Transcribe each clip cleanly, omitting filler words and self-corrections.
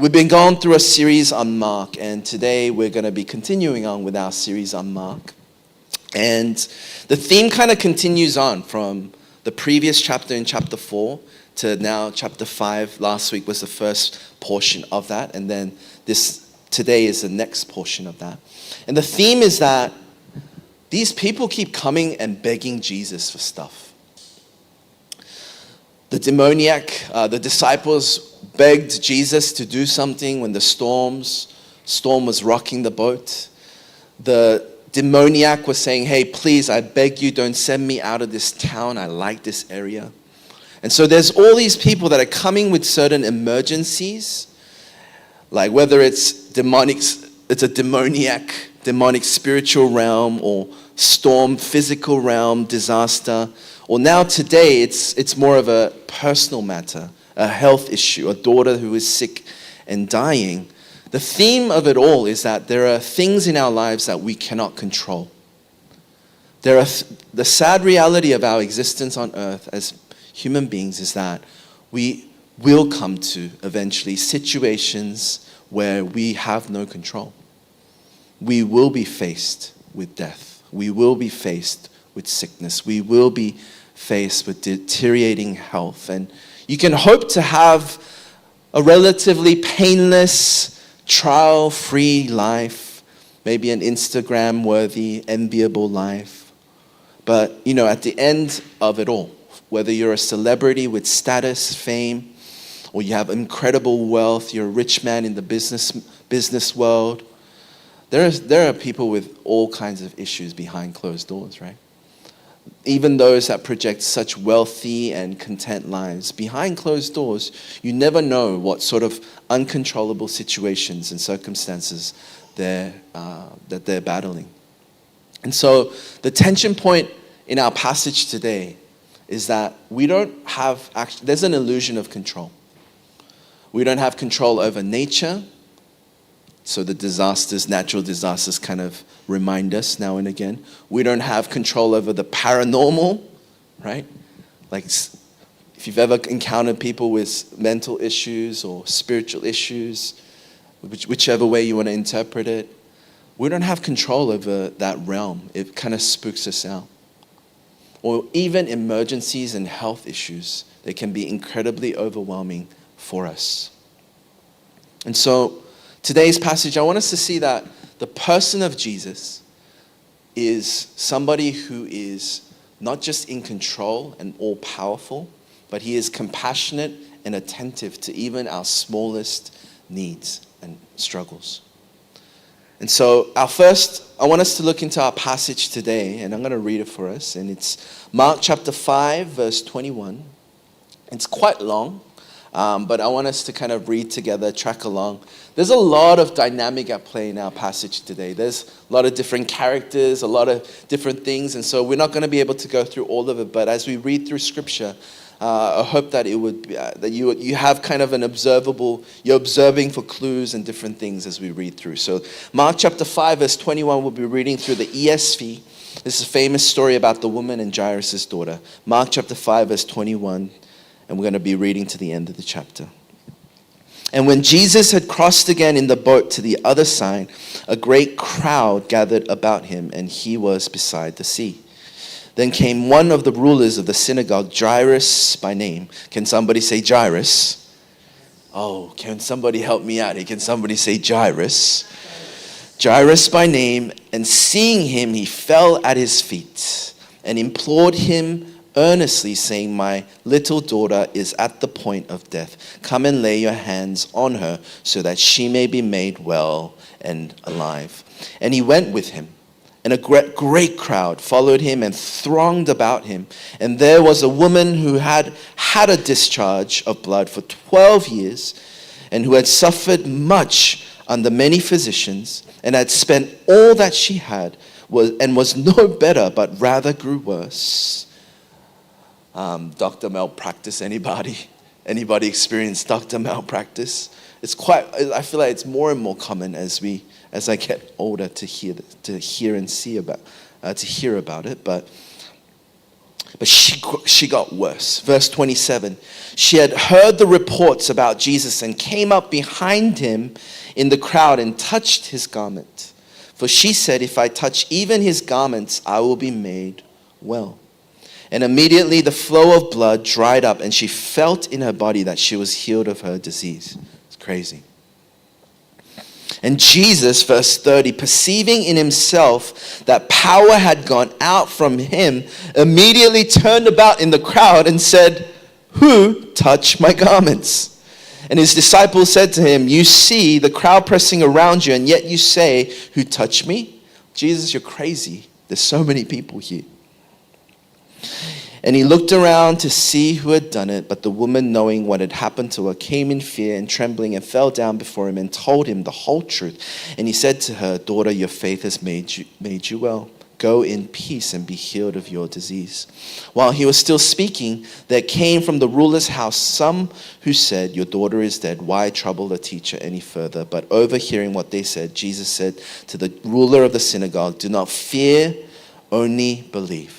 We've been going through a series on Mark, and today we're going to be continuing on with our series on Mark. And the theme kind of continues on from the previous chapter in chapter 4 to now chapter 5. Last week was the first portion of that, and then today is the next portion of that. And the theme is that these people keep coming and begging Jesus for stuff. The demoniac, the disciples begged Jesus to do something when the storm was rocking the boat. The demoniac was saying, hey, please, I beg you, don't send me out of this town. I like this area. And so there's all these people that are coming with certain emergencies, like whether it's a demonic spiritual realm, or storm, physical realm, disaster. Or now today, it's more of a personal matter, a health issue, a daughter who is sick and dying. The theme of it all is that there are things in our lives that we cannot control. The sad reality of our existence on earth as human beings is that we will come to eventually situations where we have no control. We will be faced with death. We will be faced with sickness. We will be faced with deteriorating health. And you can hope to have a relatively painless, trial-free life, maybe an Instagram-worthy, enviable life. But, at the end of it all, whether you're a celebrity with status, fame, or you have incredible wealth, you're a rich man in the business world, there are people with all kinds of issues behind closed doors, right? Even those that project such wealthy and content lives, behind closed doors, you never know what sort of uncontrollable situations and circumstances that they're battling. And so the tension point in our passage today is that there's an illusion of control. We don't have control over nature. So the natural disasters kind of remind us now and again. We don't have control over the paranormal, right? Like if you've ever encountered people with mental issues or spiritual issues, whichever way you want to interpret it, we don't have control over that realm. It kind of spooks us out. Or even emergencies and health issues, they can be incredibly overwhelming for us. And so today's passage, I want us to see that the person of Jesus is somebody who is not just in control and all-powerful, but he is compassionate and attentive to even our smallest needs and struggles. And so I want us to look into our passage today, and I'm going to read it for us. And it's Mark chapter 5, verse 21. It's quite long. But I want us to kind of read together, track along. There's a lot of dynamic at play in our passage today. There's a lot of different characters, a lot of different things, and so we're not going to be able to go through all of it. But as we read through Scripture, I hope that it would be, that you have kind of you're observing for clues and different things as we read through. So Mark chapter 5, verse 21, we'll be reading through the ESV. This is a famous story about the woman and Jairus' daughter. Mark chapter 5, verse 21. And we're going to be reading to the end of the chapter. And when Jesus had crossed again in the boat to the other side, a great crowd gathered about him, and he was beside the sea. Then came one of the rulers of the synagogue, Jairus by name. Can somebody say Jairus? Oh, can somebody help me out here? Can somebody say Jairus? Jairus by name, and seeing him, he fell at his feet and implored him earnestly, saying, my little daughter is at the point of death. Come and lay your hands on her so that she may be made well and alive. And he went with him. And a great crowd followed him and thronged about him. And there was a woman who had a discharge of blood for 12 years and who had suffered much under many physicians and had spent all that she had and was no better, but rather grew worse. Doctor malpractice, anybody experience doctor malpractice? I feel like it's more and more common as I get older to hear and see about it. But But she got worse. Verse 27, she had heard the reports about Jesus and came up behind him in the crowd and touched his garment. For she said, if I touch even his garments, I will be made well. And immediately the flow of blood dried up, and she felt in her body that she was healed of her disease. It's crazy. And Jesus, verse 30, perceiving in himself that power had gone out from him, immediately turned about in the crowd and said, who touched my garments? And his disciples said to him, you see the crowd pressing around you, and yet you say, who touched me? Jesus, you're crazy. There's so many people here. And he looked around to see who had done it, but the woman, knowing what had happened to her, came in fear and trembling and fell down before him and told him the whole truth. And he said to her, daughter, your faith has made you well. Go in peace and be healed of your disease. While he was still speaking, there came from the ruler's house some who said, your daughter is dead. Why trouble the teacher any further? But overhearing what they said, Jesus said to the ruler of the synagogue, do not fear, only believe.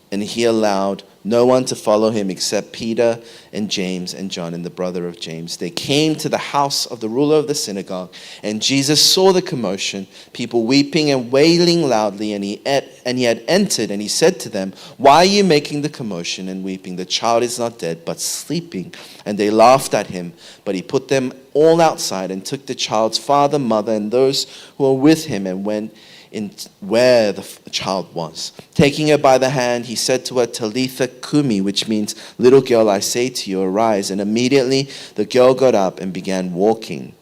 And he allowed no one to follow him except Peter and James and John and the brother of James. They came to the house of the ruler of the synagogue, and Jesus saw the commotion, people weeping and wailing loudly, and he had entered, and he said to them, why are you making the commotion and weeping? The child is not dead, but sleeping. And they laughed at him, but he put them all outside and took the child's father, mother, and those who were with him, and went in where the child was. Taking her by the hand, he said to her, Talitha Kumi, which means, little girl, I say to you, arise. And immediately the girl got up and began walking,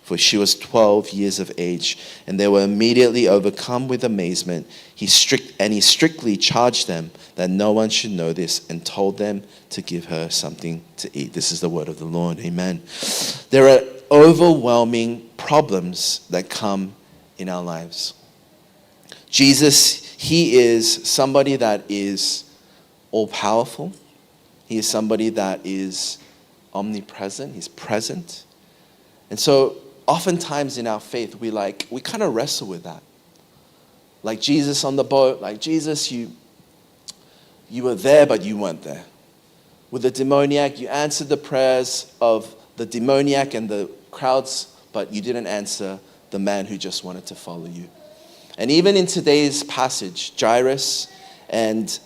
for she was 12 years of age. And they were immediately overcome with amazement. He strictly charged them that no one should know this, and told them to give her something to eat. This is the word of the Lord. Amen. There are overwhelming problems that come in our lives. Jesus, he is somebody that is all-powerful. He is somebody that is omnipresent. He's present. And so oftentimes in our faith, we kind of wrestle with that. Like Jesus on the boat, like Jesus, you were there, but you weren't there. With the demoniac, you answered the prayers of the demoniac and the crowds, but you didn't answer the man who just wanted to follow you. And even in today's passage, Jairus and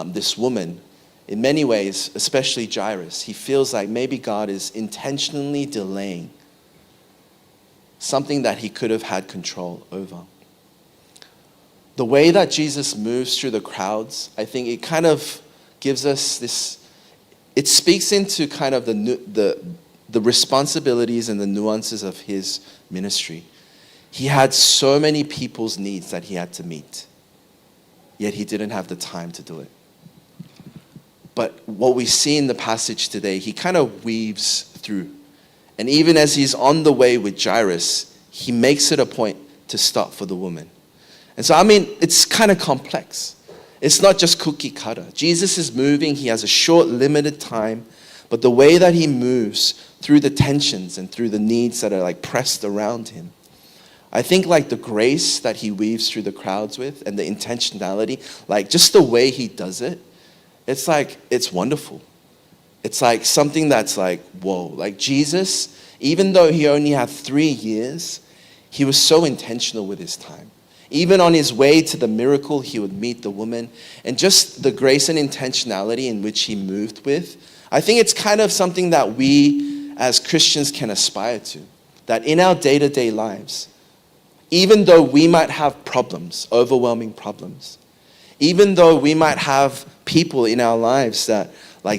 this woman, in many ways, especially Jairus, he feels like maybe God is intentionally delaying something that he could have had control over. The way that Jesus moves through the crowds, I think it kind of gives us this, it speaks into kind of the responsibilities and the nuances of his ministry. He had so many people's needs that he had to meet, yet he didn't have the time to do it. But what we see in the passage today, he kind of weaves through. And even as he's on the way with Jairus, he makes it a point to stop for the woman. And so, it's kind of complex. It's not just cookie cutter. Jesus is moving. He has a short, limited time. But the way that he moves through the tensions and through the needs that are pressed around him, I think the grace that he weaves through the crowds with and the intentionality, just the way he does it, it's wonderful. It's something that's whoa. Jesus, even though he only had 3 years, he was so intentional with his time. Even on his way to the miracle, he would meet the woman. And just the grace and intentionality in which he moved with, I think it's kind of something that we as Christians can aspire to. That in our day-to-day lives, even though we might have problems, overwhelming problems, even though we might have people in our lives that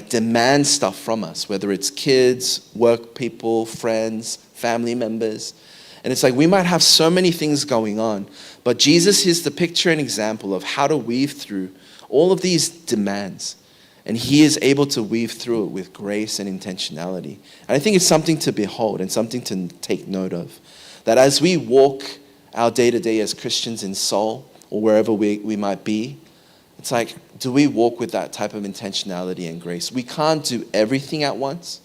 demand stuff from us, whether it's kids, work people, friends, family members, and it's we might have so many things going on, but Jesus is the picture and example of how to weave through all of these demands, and he is able to weave through it with grace and intentionality. And I think it's something to behold and something to take note of, that as we walk our day-to-day as Christians in Seoul or wherever we might be, it's do we walk with that type of intentionality and grace? We can't do everything at once.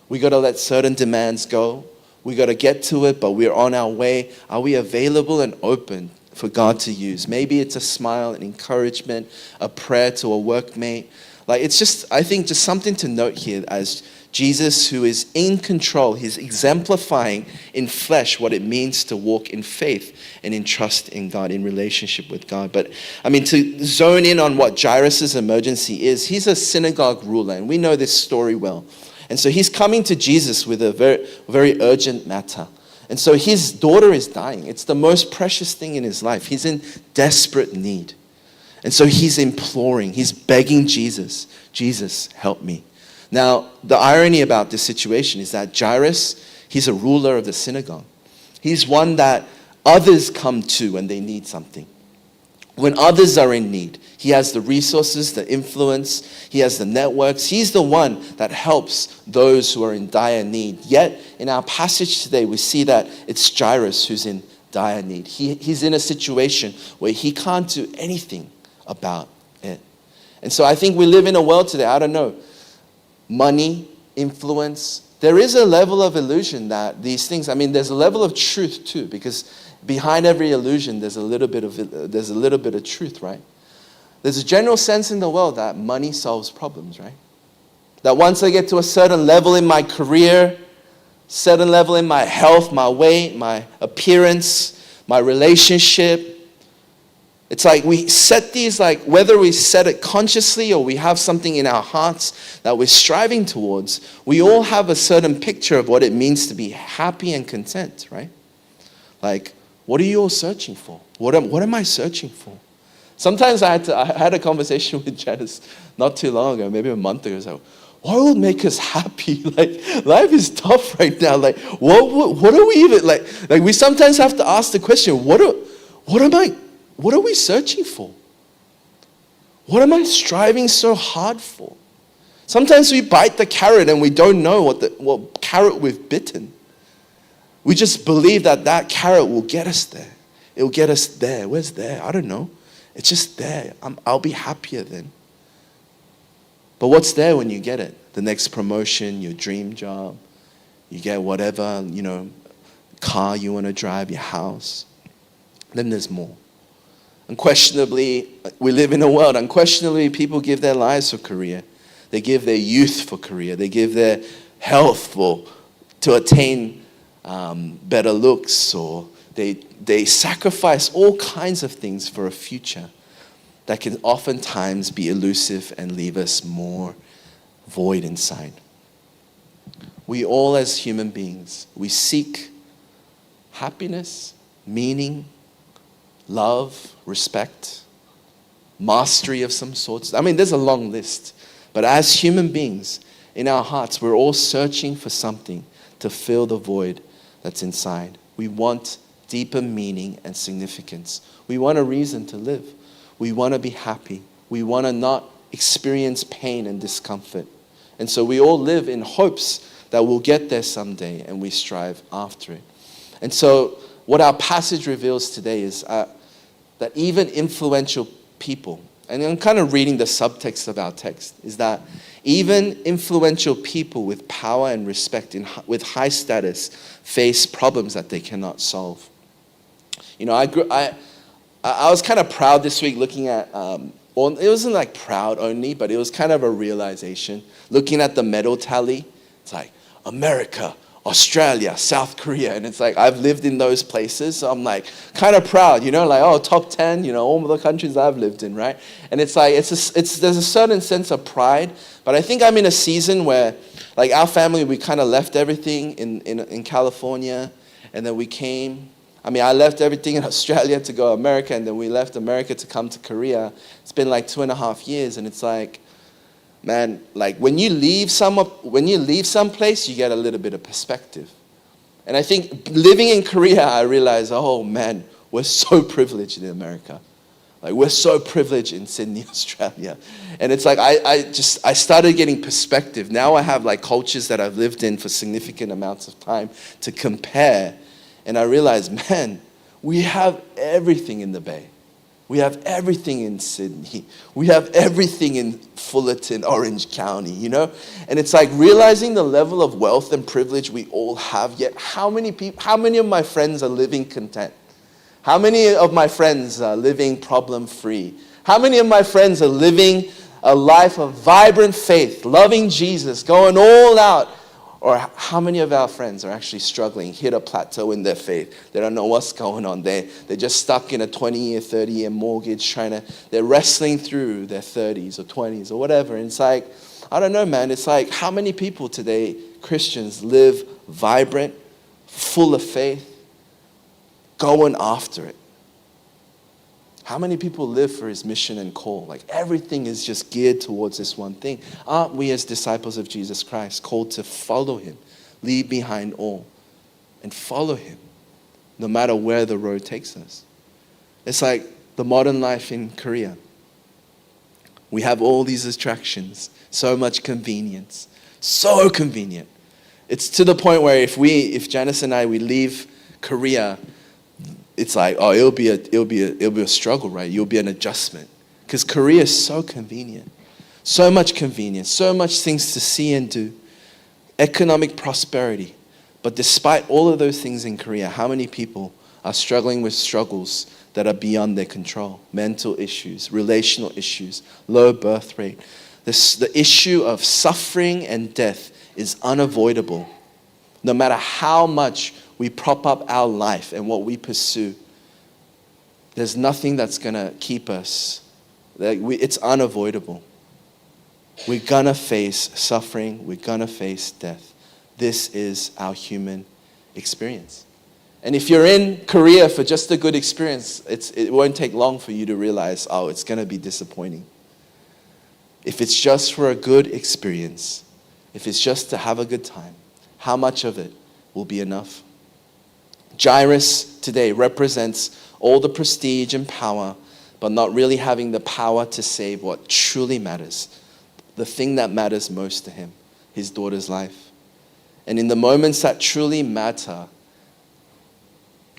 We got to let certain demands go. We got to get to it, but we're on our way. Are we available and open for God to use. Maybe it's a smile, an encouragement, a prayer to a workmate. Like, it's just, I think, just something to note here as Jesus, who is in control, he's exemplifying in flesh what it means to walk in faith and in trust in God, in relationship with God. But, I mean, to zone in on what Jairus' emergency is, he's a synagogue ruler, and we know this story well. And so he's coming to Jesus with a very, very urgent matter. And so his daughter is dying. It's the most precious thing in his life. He's in desperate need. And so he's imploring, he's begging Jesus, Jesus, help me. Now, the irony about this situation is that Jairus, he's a ruler of the synagogue. He's one that others come to when they need something. When others are in need, he has the resources, the influence, he has the networks. He's the one that helps those who are in dire need. Yet, in our passage today, we see that it's Jairus who's in dire need. He's in a situation where he can't do anything about it. And so I think we live in a world today, I don't know, money, influence. There is a level of illusion that these things, I mean, there's a level of truth too, because behind every illusion, there's a little bit of truth, right? There's a general sense in the world that money solves problems, right? That once I get to a certain level in my career, certain level in my health, my weight, my appearance, my relationship, it's like we set these, like whether we set it consciously or we have something in our hearts that we're striving towards, we all have a certain picture of what it means to be happy and content, right? Like, what are you all searching for? What am I searching for? Sometimes I had a conversation with Janice not too long ago, maybe a month ago. I was like, what will make us happy? Like, life is tough right now. Like, what are we even, like we sometimes have to ask the question, what are we searching for? What am I striving so hard for? Sometimes we bite the carrot and we don't know what carrot we've bitten. We just believe that carrot will get us there. It will get us there. Where's there? I don't know. It's just there. I'll be happier then. But what's there when you get it? The next promotion, your dream job, you get whatever, car you want to drive, your house. Then there's more. Unquestionably, we live in a world, unquestionably, people give their lives for career. They give their youth for career. They give their health to attain better looks, or they sacrifice all kinds of things for a future that can oftentimes be elusive and leave us more void inside. We all, as human beings, we seek happiness, meaning, love, respect, mastery of some sorts. I mean, there's a long list. But as human beings, in our hearts, we're all searching for something to fill the void that's inside. We want deeper meaning and significance. We want a reason to live. We want to be happy. We want to not experience pain and discomfort. And so we all live in hopes that we'll get there someday, and we strive after it. And so what our passage reveals today is that even influential people, and I'm kind of reading the subtext of our text, is that even influential people with power and respect, with high status, face problems that they cannot solve. I was kind of proud this week looking at, it wasn't like proud only, but it was kind of a realization. Looking at the medal tally, it's like America, Australia, South Korea, and it's like I've lived in those places, so I'm like kind of proud, top 10, all the countries I've lived in, right? And it's like there's a certain sense of pride, but I think I'm in a season where, like our family, we kind of left everything in California, and then we came. I left everything in Australia to go to America, and then we left America to come to Korea. It's been like 2.5 years, and it's like, man, like when you leave someplace, you get a little bit of perspective. And I think living in Korea, I realized, oh man, we're so privileged in America. Like we're so privileged in Sydney, Australia. And it's like I started getting perspective. Now I have like cultures that I've lived in for significant amounts of time to compare. And I realized, man, we have everything in the Bay. We have everything in Sydney. We have everything in Fullerton, Orange County, And it's like realizing the level of wealth and privilege we all have, yet how many of my friends are living content? How many of my friends are living problem-free? How many of my friends are living a life of vibrant faith, loving Jesus, going all out? Or how many of our friends are actually struggling, hit a plateau in their faith? They don't know what's going on. They're just stuck in a 20-year, 30-year mortgage, they're wrestling through their 30s or 20s or whatever. And it's like, I don't know, man. It's like, how many people today, Christians, live vibrant, full of faith, going after it? How many people live for his mission and call? Like everything is just geared towards this one thing. Aren't we as disciples of Jesus Christ called to follow him, leave behind all, and follow him no matter where the road takes us? It's like the modern life in Korea. We have all these attractions, so much convenience, so convenient. It's to the point where if Janice and I, we leave Korea, it's like, oh, it'll be a struggle, right? You'll be an adjustment. Because Korea is so convenient. So much convenience, so much things to see and do. Economic prosperity. But despite all of those things in Korea, how many people are struggling with struggles that are beyond their control? Mental issues, relational issues, low birth rate. The issue of suffering and death is unavoidable. No matter how much we prop up our life and what we pursue, there's nothing that's going to keep us. It's unavoidable. We're going to face suffering. We're going to face death. This is our human experience. And if you're in Korea for just a good experience, it won't take long for you to realize, oh, it's going to be disappointing. If it's just for a good experience, if it's just to have a good time, how much of it will be enough? Jairus today represents all the prestige and power, but not really having the power to save what truly matters, the thing that matters most to him, his daughter's life. And in the moments that truly matter,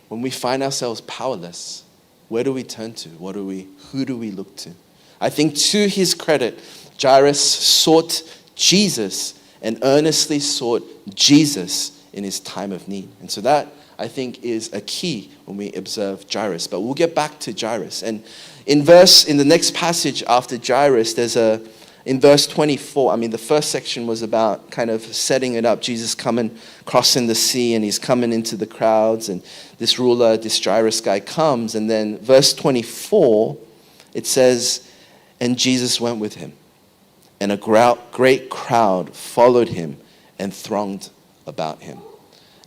when we find ourselves powerless, where do we turn to? Who do we look to? I think to his credit, Jairus sought Jesus and earnestly sought Jesus in his time of need. And so that, I think, is a key when we observe Jairus. But we'll get back to Jairus. And in the next passage after Jairus, in verse 24, the first section was about kind of setting it up. Jesus crossing the sea, and he's coming into the crowds, and this Jairus guy comes. And then verse 24, it says, and Jesus went with him, and a great crowd followed him and thronged about him.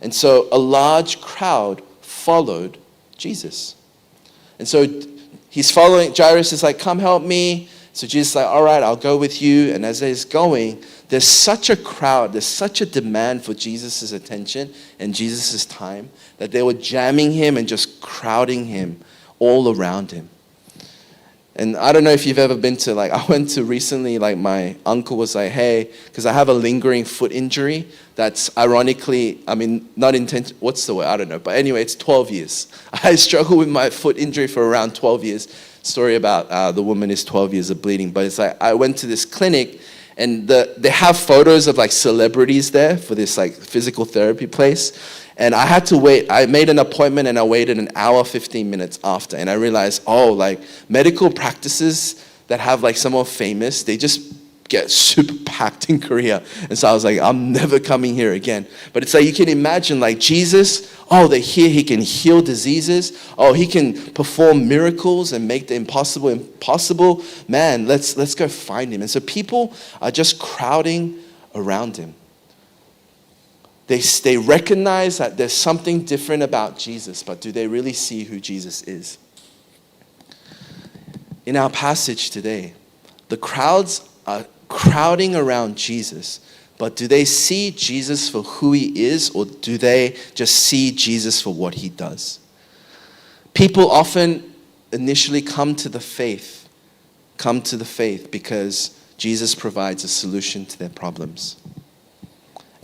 And so a large crowd followed Jesus. And so he's following. Jairus is like, come help me. So Jesus is like, all right, I'll go with you. And as he's going, there's such a crowd, there's such a demand for Jesus' attention and Jesus' time that they were jamming him and just crowding him all around him. And I don't know if you've ever been to, I went to recently, my uncle was like, hey, because I have a lingering foot injury that's ironically, not intentional, what's the word? I don't know. But anyway, it's 12 years. I struggled with my foot injury for around 12 years. Story about the woman is 12 years of bleeding. But it's like, I went to this clinic, and they have photos of celebrities there for this physical therapy place. And I had to wait. I made an appointment and I waited an hour, 15 minutes after. And I realized, medical practices that have someone famous, they just get super packed in Korea. And so I was like, I'm never coming here again. But it's you can imagine Jesus, they hear he can heal diseases. He can perform miracles and make the impossible impossible. Man, let's go find him. And so people are just crowding around him. They recognize that there's something different about Jesus, but do they really see who Jesus is? In our passage today, the crowds are crowding around Jesus, but do they see Jesus for who he is, or do they just see Jesus for what he does? People often initially come to the faith because Jesus provides a solution to their problems.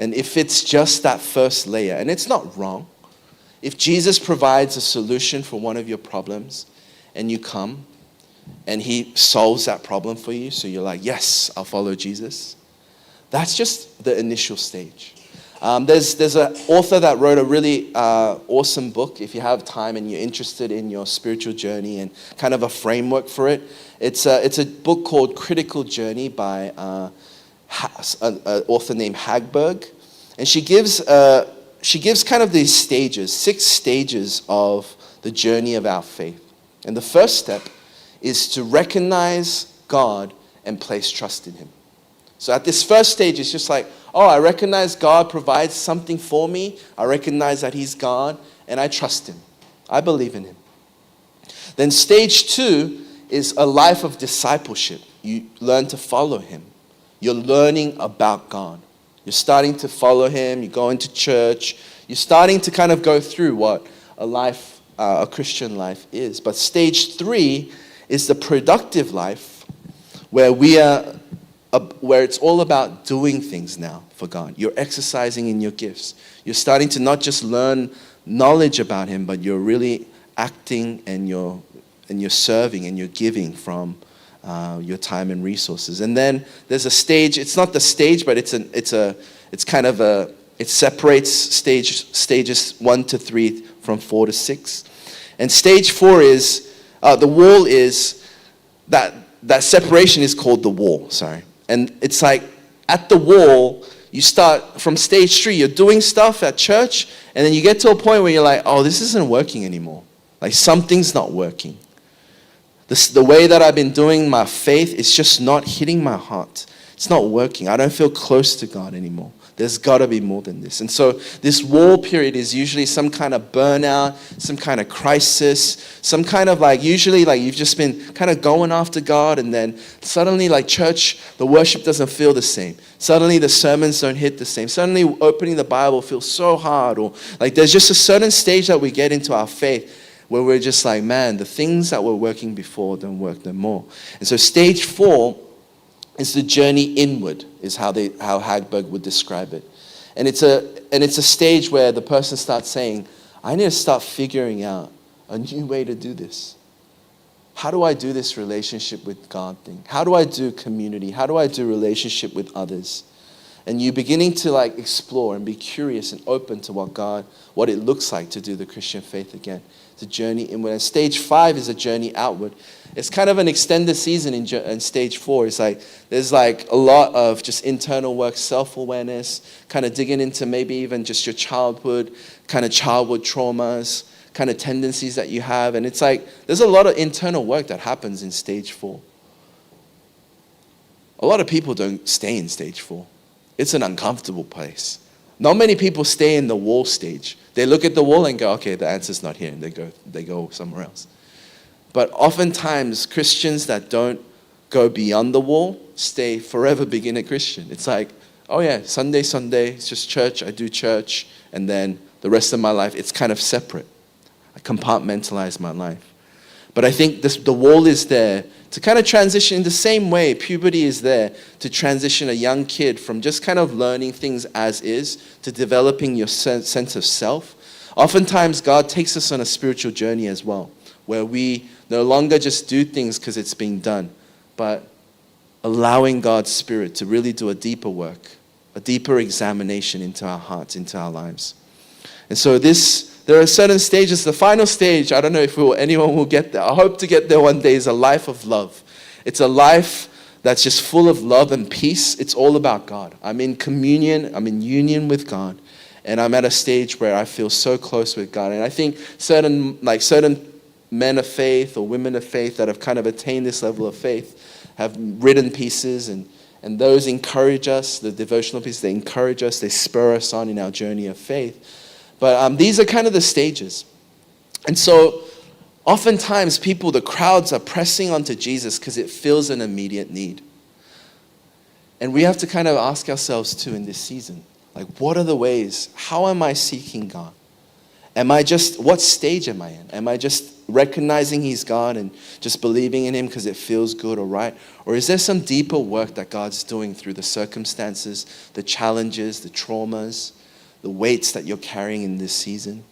And if it's just that first layer, and it's not wrong, if Jesus provides a solution for one of your problems and you come and he solves that problem for you, so you're like, yes, I'll follow Jesus, that's just the initial stage. There's an author that wrote a really awesome book. If you have time and you're interested in your spiritual journey and kind of a framework for it, it's a book called Critical Journey by an author named Hagberg, and she gives kind of these stages, 6 stages of the journey of our faith. And the first step is to recognize God and place trust in Him. So at this first stage, it's just like, oh, I recognize God provides something for me. I recognize that He's God, and I trust Him. I believe in Him. Then stage 2 is a life of discipleship. You learn to follow Him. You're learning about God. You're starting to follow Him. You're going to church. You're starting to kind of go through what a Christian life is. But stage 3 is the productive life, where where it's all about doing things now for God. You're exercising in your gifts. You're starting to not just learn knowledge about Him, but you're really acting and you're serving and you're giving from your time and resources. And then there's a stage. It's not the stage, but it separates stages 1 to 3 from 4 to 6. And stage 4 is the wall is that separation is called the wall. Sorry. And it's like at the wall, you start from stage 3, you're doing stuff at church, and then you get to a point where you're like, oh, this isn't working anymore. Like something's not working. The way that I've been doing my faith is just not hitting my heart. It's not working. I don't feel close to God anymore. There's got to be more than this. And so this wall period is usually some kind of burnout, some kind of crisis, some kind of usually you've just been kind of going after God, and then suddenly church, the worship doesn't feel the same. Suddenly the sermons don't hit the same. Suddenly opening the Bible feels so hard, or there's just a certain stage that we get into our faith where we're just like, man, the things that were working before don't work no more. And so stage 4 is the journey inward, is how Hagberg would describe it. And it's a stage where the person starts saying, I need to start figuring out a new way to do this. How do I do this relationship with God thing? How do I do community? How do I do relationship with others? And you beginning to explore and be curious and open to what it looks like to do the Christian faith again. It's a journey inward. And stage 5 is a journey outward. It's kind of an extended season in stage 4. It's there's a lot of just internal work, self-awareness, kind of digging into maybe even just your childhood traumas, kind of tendencies that you have. And it's there's a lot of internal work that happens in stage 4. A lot of people don't stay in stage 4. It's an uncomfortable place. Not many people stay in the wall stage. They look at the wall and go, okay, the answer's not here, and they go somewhere else. But oftentimes, Christians that don't go beyond the wall stay forever beginner Christian. It's oh yeah, Sunday, it's just church, I do church, and then the rest of my life, it's kind of separate. I compartmentalize my life. But I think the wall is there to kind of transition in the same way puberty is there to transition a young kid from just kind of learning things as is to developing your sense of self. Oftentimes, God takes us on a spiritual journey as well, where we no longer just do things because it's being done, but allowing God's Spirit to really do a deeper work, a deeper examination into our hearts, into our lives. And so there are certain stages. The final stage, I don't know if anyone will get there. I hope to get there one day, is a life of love. It's a life that's just full of love and peace. It's all about God. I'm in communion. I'm in union with God. And I'm at a stage where I feel so close with God. And I think certain men of faith or women of faith that have kind of attained this level of faith have written pieces, and those encourage us, the devotional pieces, they encourage us, they spur us on in our journey of faith. But these are kind of the stages. And so oftentimes the crowds are pressing onto Jesus because it fills an immediate need. And we have to kind of ask ourselves too in this season, what are the ways? How am I seeking God? What stage am I in? Am I just recognizing He's God and just believing in Him because it feels good or right? Or is there some deeper work that God's doing through the circumstances, the challenges, the traumas, the weights that you're carrying in this season?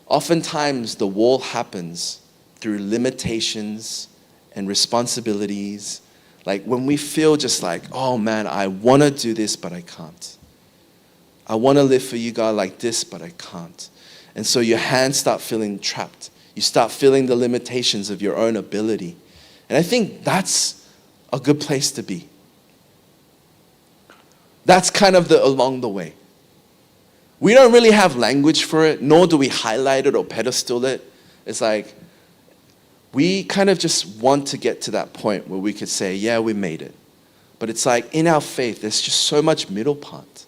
Oftentimes, the wall happens through limitations and responsibilities. When we feel just oh man, I want to do this, but I can't. I want to live for you, God, like this, but I can't. And so your hands start feeling trapped. You start feeling the limitations of your own ability. And I think that's a good place to be. That's kind of along the way. We don't really have language for it, nor do we highlight it or pedestal it. It's like, we kind of just want to get to that point where we could say, yeah, we made it. But it's like, in our faith, there's just so much middle part.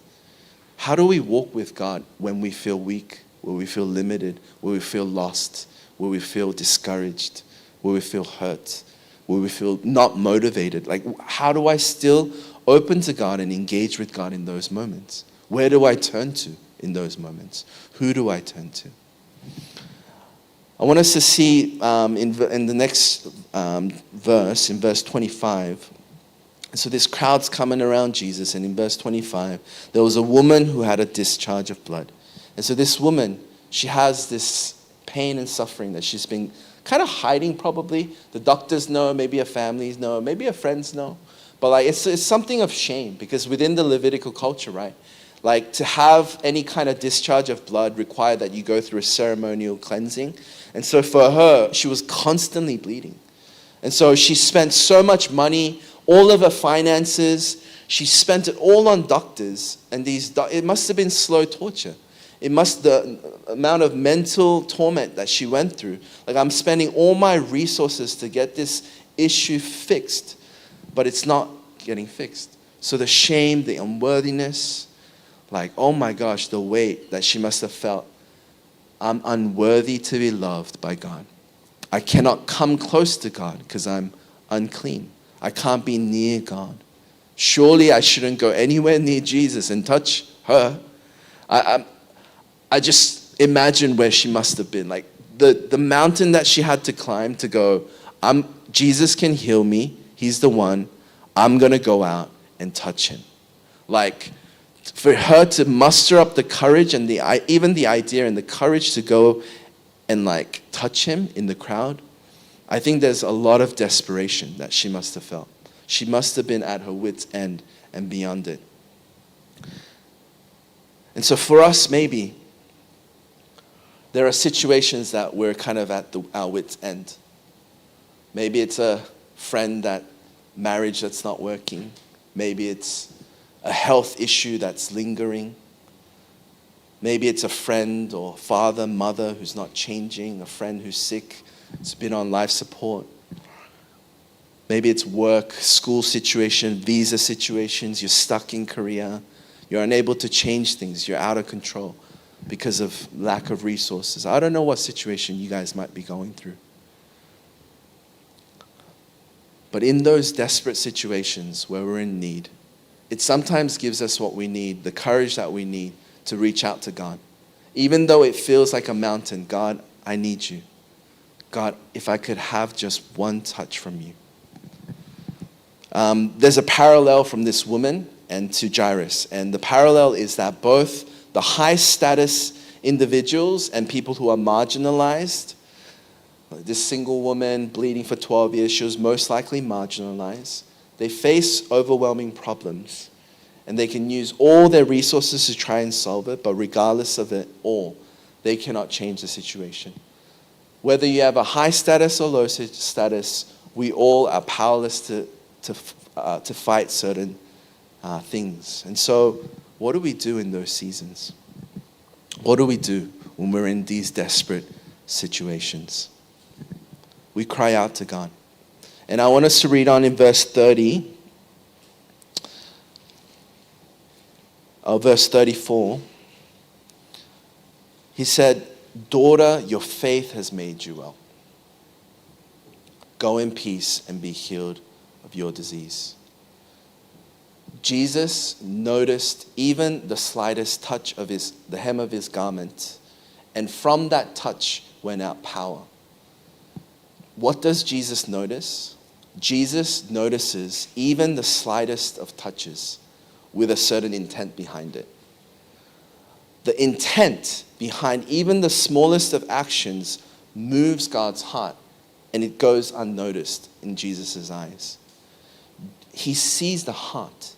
How do we walk with God when we feel weak, where we feel limited, where we feel lost, where we feel discouraged, where we feel hurt, where we feel not motivated? Like, how do I still open to God and engage with God in those moments? Where do I turn to in those moments? Who do I turn to? I want us to see in the next verse, in verse 25. So this crowd's coming around Jesus, and in verse 25, there was a woman who had a discharge of blood. And so this woman, she has this pain and suffering that she's been kind of hiding probably. The doctors know, maybe her families know, maybe her friends know. But like it's something of shame, because within the Levitical culture, right? Like, to have any kind of discharge of blood required that you go through a ceremonial cleansing. And so for her, she was constantly bleeding. And so she spent so much money, all of her finances, she spent it all on doctors. And it must have been slow torture. The amount of mental torment that she went through. Like, I'm spending all my resources to get this issue fixed, but it's not getting fixed. So the shame, the unworthiness, like, oh my gosh, the weight that she must have felt. I'm unworthy to be loved by God. I cannot come close to God because I'm unclean. I can't be near God. Surely I shouldn't go anywhere near Jesus and touch her. I just imagine where she must have been. Like, the mountain that she had to climb to go, Jesus can heal me. He's the one. I'm going to go out and touch him. Like, for her to muster up the courage and even the idea and the courage to go and like touch him in the crowd, I think there's a lot of desperation that she must have felt. She must have been at her wit's end and beyond it. And so for us, maybe, there are situations that we're kind of at our wit's end. Maybe it's a marriage that's not working. Maybe it's a health issue that's lingering. Maybe it's a friend or father, mother who's not changing, a friend who's sick, who's been on life support. Maybe it's work, school situation, visa situations, you're stuck in Korea, you're unable to change things, you're out of control because of lack of resources. I don't know what situation you guys might be going through. But in those desperate situations where we're in need, it sometimes gives us what we need, the courage that we need to reach out to God. Even though it feels like a mountain, God, I need you. God, if I could have just one touch from you. There's a parallel from this woman and to Jairus. And the parallel is that both the high status individuals and people who are marginalized, this single woman bleeding for 12 years, she was most likely marginalized. They face overwhelming problems, and they can use all their resources to try and solve it, but regardless of it all, they cannot change the situation. Whether you have a high status or low status, we all are powerless to fight certain things. And so, what do we do in those seasons? What do we do when we're in these desperate situations? We cry out to God. And I want us to read on in verse 30, or verse 34. He said, "Daughter, your faith has made you well. Go in peace and be healed of your disease." Jesus noticed even the slightest touch of the hem of his garment, and from that touch went out power. What does Jesus notice? Jesus notices even the slightest of touches with a certain intent behind it. The intent behind even the smallest of actions moves God's heart, and it goes unnoticed in Jesus' eyes. He sees the heart.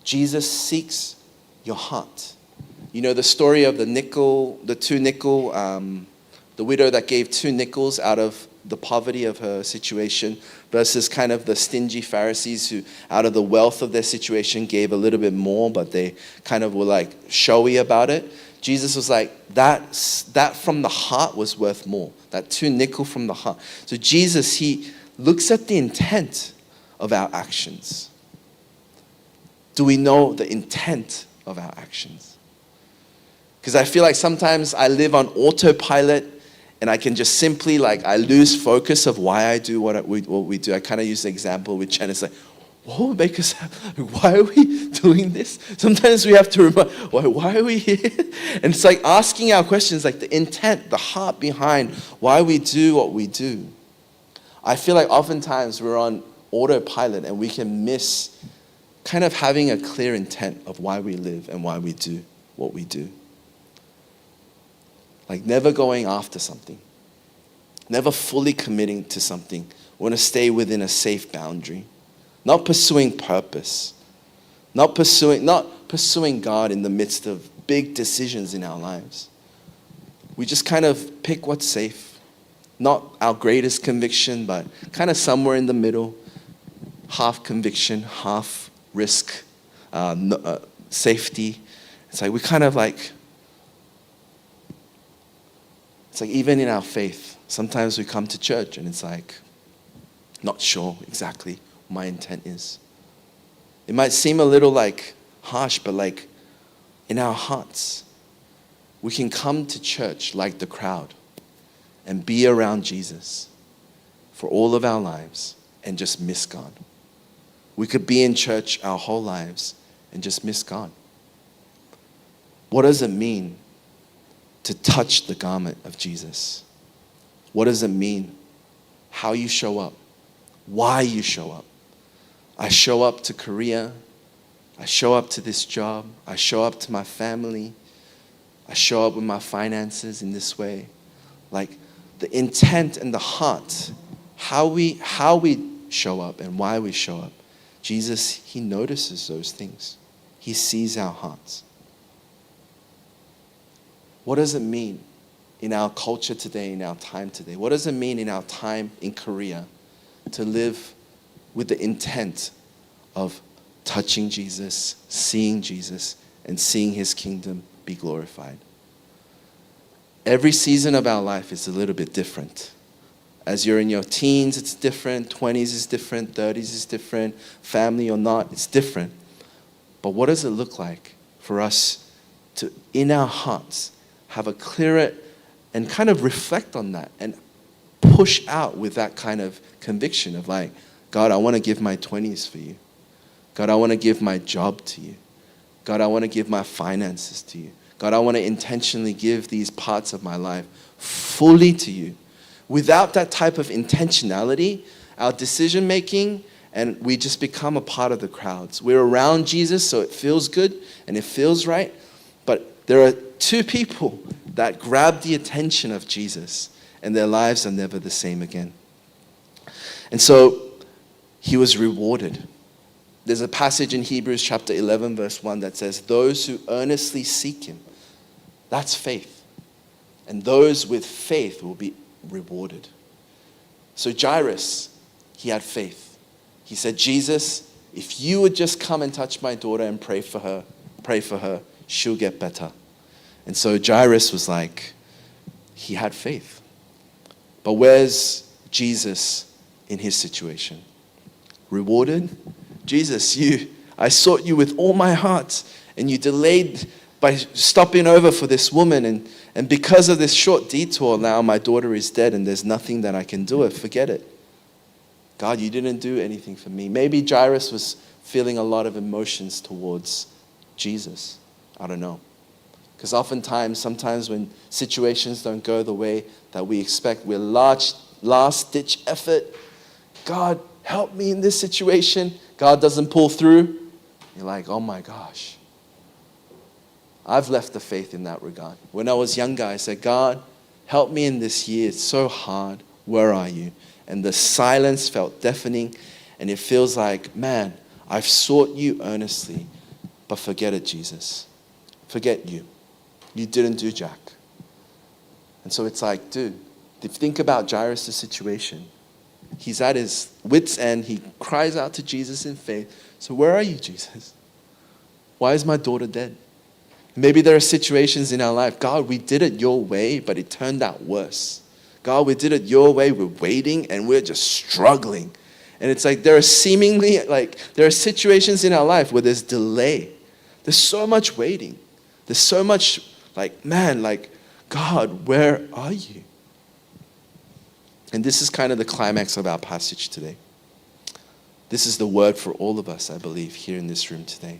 Jesus seeks your heart. You know the story of the 2 nickel, the widow that gave 2 nickels out of the poverty of her situation versus kind of the stingy Pharisees who out of the wealth of their situation gave a little bit more, but they kind of were like showy about it. Jesus was like, that from the heart was worth more. That 2 nickel from the heart. So Jesus, he looks at the intent of our actions. Do we know the intent of our actions? Because I feel like sometimes I live on autopilot and I can just simply I lose focus of why I do what we do. I kind of use the example with Chen. It's like, what would make us happy? Why are we doing this? Sometimes we have to remember, why are we here? And it's like asking our questions, like the intent, the heart behind why we do what we do. I feel like oftentimes we're on autopilot and we can miss kind of having a clear intent of why we live and why we do what we do. Like never going after something, never fully committing to something. We want to stay within a safe boundary, not pursuing purpose, not pursuing God in the midst of big decisions in our lives. We just kind of pick what's safe, not our greatest conviction, but kind of somewhere in the middle, half conviction, half risk, safety. It's like we kind of like. It's like even in our faith, sometimes we come to church and it's like, not sure exactly what my intent is. It might seem a little like harsh, but like in our hearts, we can come to church like the crowd and be around Jesus for all of our lives and just miss God. We could be in church our whole lives and just miss God. What does it mean to touch the garment of Jesus? What does it mean? How you show up. Why you show up. I show up to Korea. I show up to this job. I show up to my family. I show up with my finances in this way. Like the intent and the heart, how we show up and why we show up. Jesus, he notices those things. He sees our hearts. What does it mean in our culture today, in our time today? What does it mean in our time in Korea to live with the intent of touching Jesus, and seeing his kingdom be glorified? Every season of our life is a little bit different. As you're in your teens, it's different. 20s is different. 30s is different. Family or not, it's different. But what does it look like for us to, in our hearts, have a clearer and kind of reflect on that and push out with that kind of conviction of like, God, I want to give my 20s for you. God, I want to give my job to you. God, I want to give my finances to you. God, I want to intentionally give these parts of my life fully to you. Without that type of intentionality, our decision making, and we just become a part of the crowds. We're around Jesus, so it feels good and it feels right. But there are 2 people that grab the attention of Jesus, and their lives are never the same again. And so he was rewarded. There's a passage in Hebrews chapter 11, verse 1 that says, those who earnestly seek him, that's faith. And those with faith will be rewarded. So Jairus, he had faith. He said, Jesus, if you would just come and touch my daughter and pray for her, she'll get better. And so Jairus was like, he had faith. But where's Jesus in his situation? Rewarded? Jesus, I sought you with all my heart, and you delayed by stopping over for this woman, and because of this short detour, now my daughter is dead and there's nothing that I can do. Forget it. God, you didn't do anything for me. Maybe Jairus was feeling a lot of emotions towards Jesus. I don't know. Because sometimes when situations don't go the way that we expect, we're last-ditch effort. God, help me in this situation. God doesn't pull through. You're like, oh my gosh. I've left the faith in that regard. When I was younger, I said, God, help me in this year. It's so hard. Where are you? And the silence felt deafening. And it feels like, man, I've sought you earnestly. But forget it, Jesus. forget you. You didn't do jack. And so it's like, dude, if you think about Jairus' situation, he's at his wit's end. He cries out to Jesus in faith. So where are you, Jesus? Why is my daughter dead? Maybe there are situations in our life, God, we did it your way, but it turned out worse. God, we did it your way. We're waiting and we're just struggling. And it's like there are situations in our life where there's delay. There's so much waiting. There's so much God, where are you? And this is kind of the climax of our passage today. This is the word for all of us, I believe, here in this room today.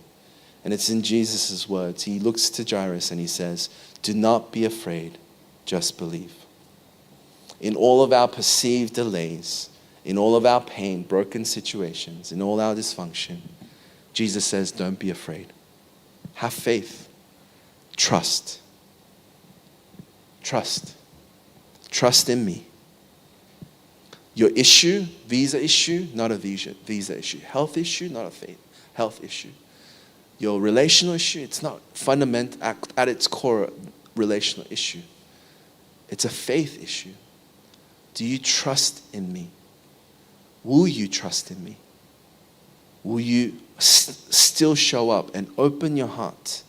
And it's in Jesus' words. He looks to Jairus and he says, do not be afraid, just believe. In all of our perceived delays, in all of our pain, broken situations, in all our dysfunction, Jesus says, don't be afraid. Have faith. Trust. Trust. Trust in me. Your issue, visa issue, not a visa issue. Health issue, not a health issue. Your relational issue, it's not fundamental at its core a relational issue. It's a faith issue. Do you trust in me? Will you trust in me? Will you still show up and open your heart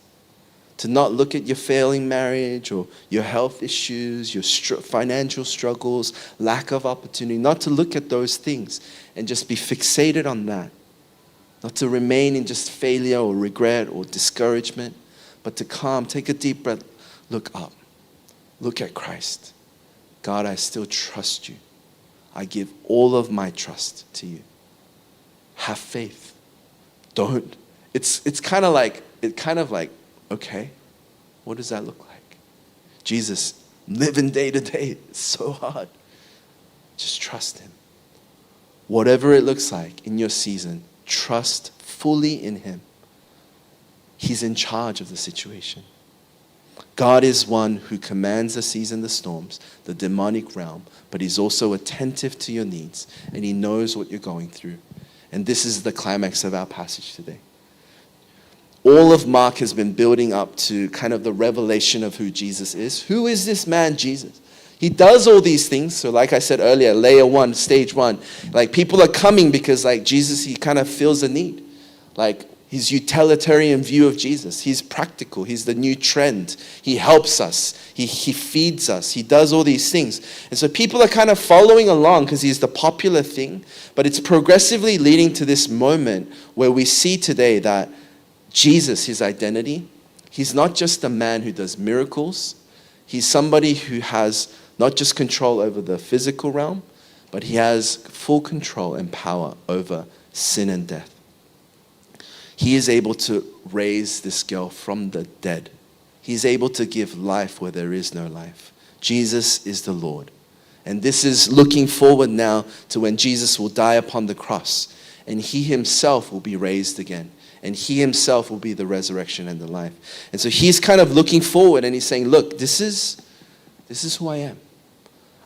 to not look at your failing marriage or your health issues, your financial struggles, lack of opportunity, not to look at those things and just be fixated on that, not to remain in just failure or regret or discouragement, but to calm, take a deep breath, look up, look at Christ. God, I still trust you. I give all of my trust to you. Have faith. Don't. It's kind of like, okay, what does that look like? Jesus, living day to day, it's so hard. Just trust him. Whatever it looks like in your season, trust fully in him. He's in charge of the situation. God is one who commands the seas and the storms, the demonic realm, but he's also attentive to your needs, and he knows what you're going through. And this is the climax of our passage today. All of Mark has been building up to kind of the revelation of who Jesus is. Who is this man, Jesus? He does all these things. So like I said earlier, layer one, stage one, like people are coming because like Jesus, he kind of feels a need. Like his utilitarian view of Jesus. He's practical. He's the new trend. He helps us. He feeds us. He does all these things. And so people are kind of following along because he's the popular thing. But it's progressively leading to this moment where we see today that Jesus, his identity, he's not just a man who does miracles. He's somebody who has not just control over the physical realm, but he has full control and power over sin and death. He is able to raise this girl from the dead. He's able to give life where there is no life. Jesus is the Lord. And this is looking forward now to when Jesus will die upon the cross. And he himself will be raised again. And he himself will be the resurrection and the life. And so he's kind of looking forward and he's saying, look, this is who I am.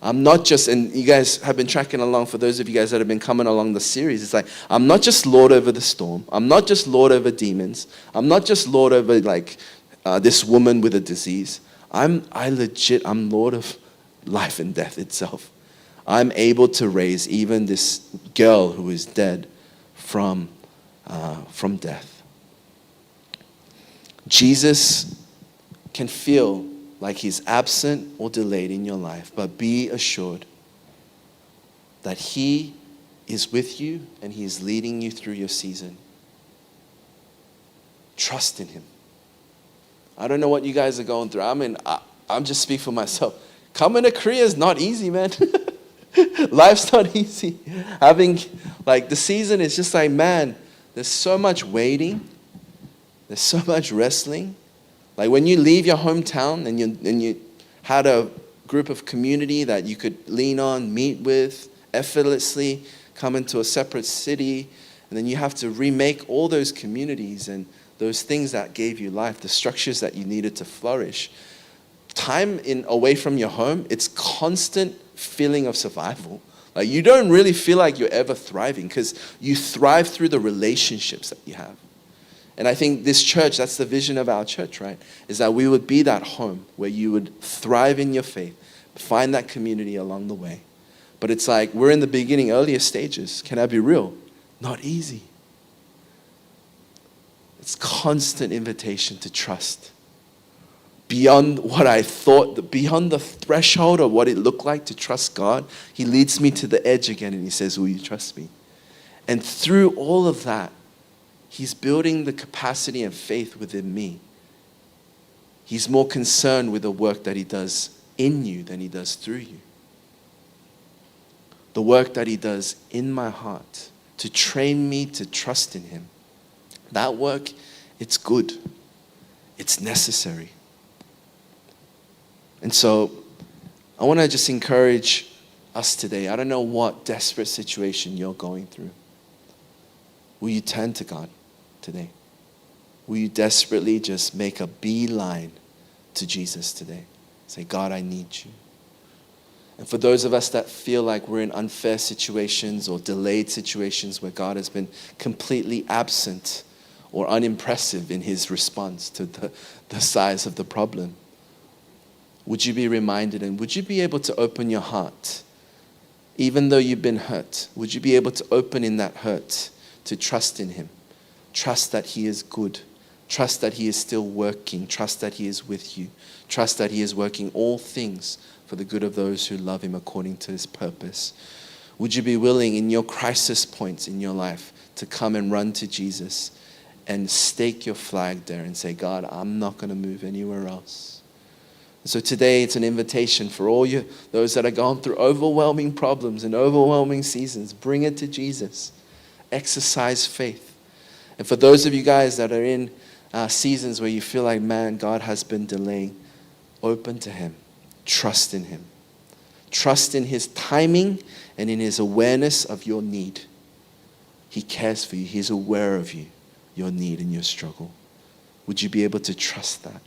I'm not just, and you guys have been tracking along, for those of you guys that have been coming along the series, it's like, I'm not just Lord over the storm. I'm not just Lord over demons. I'm not just Lord over this woman with a disease. I'm Lord of life and death itself. I'm able to raise even this girl who is dead from death. Jesus can feel like he's absent or delayed in your life, but be assured that he is with you and he is leading you through your season. Trust in him. I don't know what you guys are going through. I'm just speaking for myself. Coming to Korea is not easy, man. Life's not easy. Having the season is just like, man, there's so much waiting. There's so much wrestling. Like when you leave your hometown and you had a group of community that you could lean on, meet with, effortlessly come into a separate city, and then you have to remake all those communities and those things that gave you life, the structures that you needed to flourish. Time away from your home, it's constant feeling of survival. Like you don't really feel like you're ever thriving because you thrive through the relationships that you have. And I think this church, that's the vision of our church, right? Is that we would be that home where you would thrive in your faith, find that community along the way. But it's like we're in the beginning, earlier stages. Can I be real? Not easy. It's constant invitation to trust. Beyond what I thought, beyond the threshold of what it looked like to trust God, He leads me to the edge again and He says, will you trust me? And through all of that, He's building the capacity and faith within me. He's more concerned with the work that He does in you than He does through you. The work that He does in my heart to train me to trust in Him. That work, it's good. It's necessary. And so I want to just encourage us today. I don't know what desperate situation you're going through. Will you turn to God today? Will you desperately just make a beeline to Jesus today? Say, God, I need you. And for those of us that feel like we're in unfair situations or delayed situations where God has been completely absent or unimpressive in His response to the size of the problem, would you be reminded and would you be able to open your heart? Even though you've been hurt, would you be able to open in that hurt to trust in Him? Trust that He is good. Trust that He is still working. Trust that He is with you. Trust that He is working all things for the good of those who love Him according to His purpose. Would you be willing in your crisis points in your life to come and run to Jesus and stake your flag there and say, God, I'm not going to move anywhere else. So today it's an invitation for all you, those that are going through overwhelming problems and overwhelming seasons. Bring it to Jesus. Exercise faith. And for those of you guys that are in seasons where you feel like, man, God has been delaying, open to Him. Trust in Him. Trust in His timing and in His awareness of your need. He cares for you. He's aware of you, your need and your struggle. Would you be able to trust that?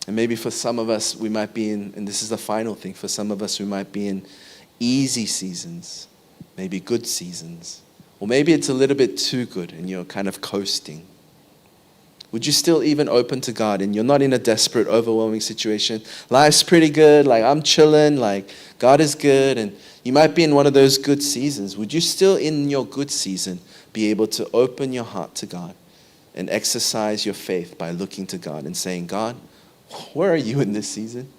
And maybe for some of us, we might be in, and this is the final thing, for some of us, we might be in easy seasons, maybe good seasons. Or maybe it's a little bit too good and you're kind of coasting. Would you still even open to God and you're not in a desperate, overwhelming situation? Life's pretty good, like I'm chilling, like God is good, and you might be in one of those good seasons. Would you still in your good season be able to open your heart to God and exercise your faith by looking to God and saying, God, where are you in this season?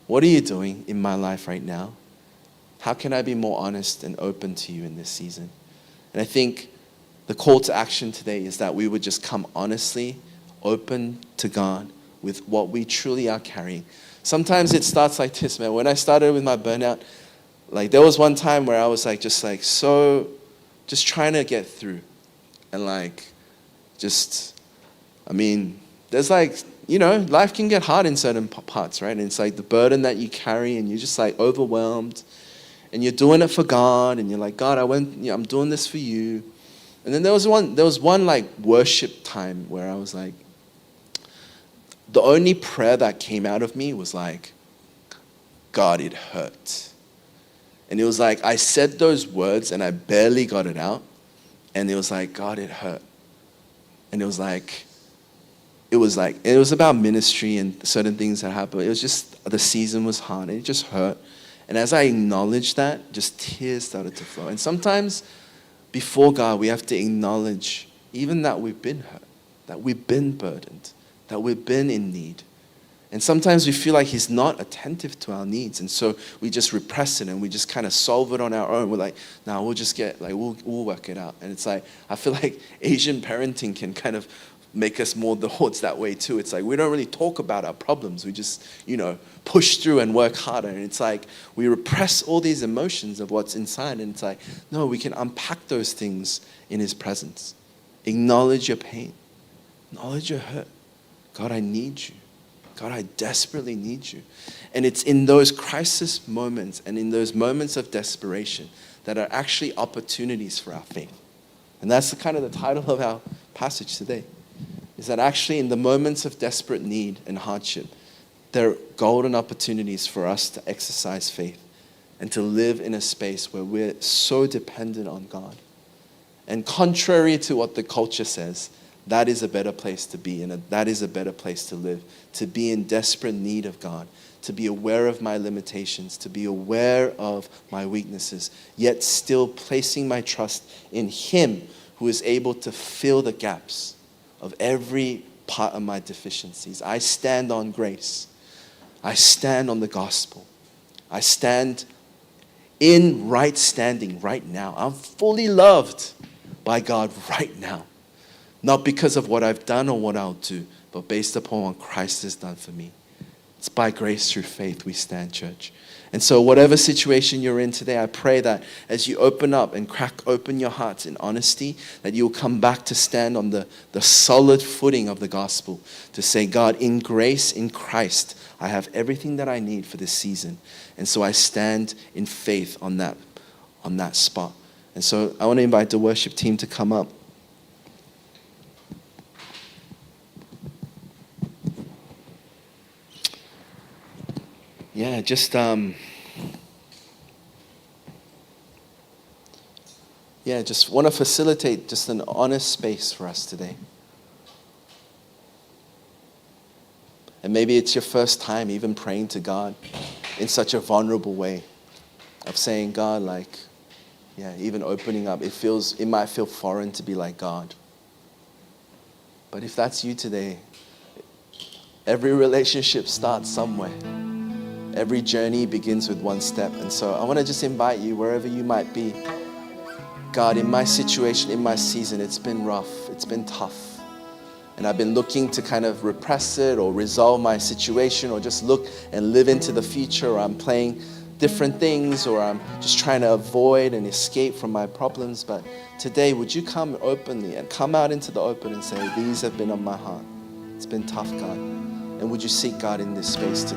What are you doing in my life right now? How can I be more honest and open to you in this season? And I think the call to action today is that we would just come honestly, open to God with what we truly are carrying. Sometimes it starts like this, man. When I started with my burnout, like there was one time where I was like just trying to get through. And there's like, life can get hard in certain parts, right? And it's like the burden that you carry and you're just like overwhelmed and you're doing it for God and you're like, God, I'm doing this for you. And then there was one like worship time where I was like, the only prayer that came out of me was like, God, it hurt. And it was like, I said those words and I barely got it out. And it was like, God, it hurt. And it was about ministry and certain things that happened. It was just, the season was hard and it just hurt. And as I acknowledged that, just tears started to flow. And sometimes before God, we have to acknowledge even that we've been hurt, that we've been burdened, that we've been in need. And sometimes we feel like He's not attentive to our needs. And so we just repress it and we just kind of solve it on our own. We're like, no, we'll work it out. And it's like, I feel like Asian parenting can kind of make us more towards that way too. It's like we don't really talk about our problems. We just, push through and work harder. And it's like we repress all these emotions of what's inside. And it's like, no, we can unpack those things in His presence. Acknowledge your pain. Acknowledge your hurt. God, I need you. God, I desperately need you. And it's in those crisis moments and in those moments of desperation that are actually opportunities for our faith. And that's the title of our passage today. Is that actually in the moments of desperate need and hardship, there are golden opportunities for us to exercise faith and to live in a space where we're so dependent on God And contrary to what the culture says, that is a better place to be, and that is a better place to live, to be in desperate need of God, to be aware of my limitations, to be aware of my weaknesses, yet still placing my trust in Him who is able to fill the gaps of every part of my deficiencies. I stand on grace. I stand on the gospel. I stand in right standing right now. I'm fully loved by God right now. Not because of what I've done or what I'll do, but based upon what Christ has done for me. It's by grace through faith we stand, church. And so whatever situation you're in today, I pray that as you open up and crack open your hearts in honesty, that you'll come back to stand on the solid footing of the gospel, to say, God, in grace, in Christ, I have everything that I need for this season. And so I stand in faith on that spot. And so I want to invite the worship team to come up. Yeah, just want to facilitate just an honest space for us today. And maybe it's your first time even praying to God in such a vulnerable way of saying, God, even opening up. It might feel foreign to be like God. But if that's you today, every relationship starts somewhere. Every journey begins with one step. And so I want to just invite you, wherever you might be, God, in my situation, in my season, it's been rough, it's been tough. And I've been looking to kind of repress it or resolve my situation or just look and live into the future, or I'm playing different things, or I'm just trying to avoid and escape from my problems. But today, would you come openly and come out into the open and say, these have been on my heart. It's been tough, God. And would you seek God in this space today?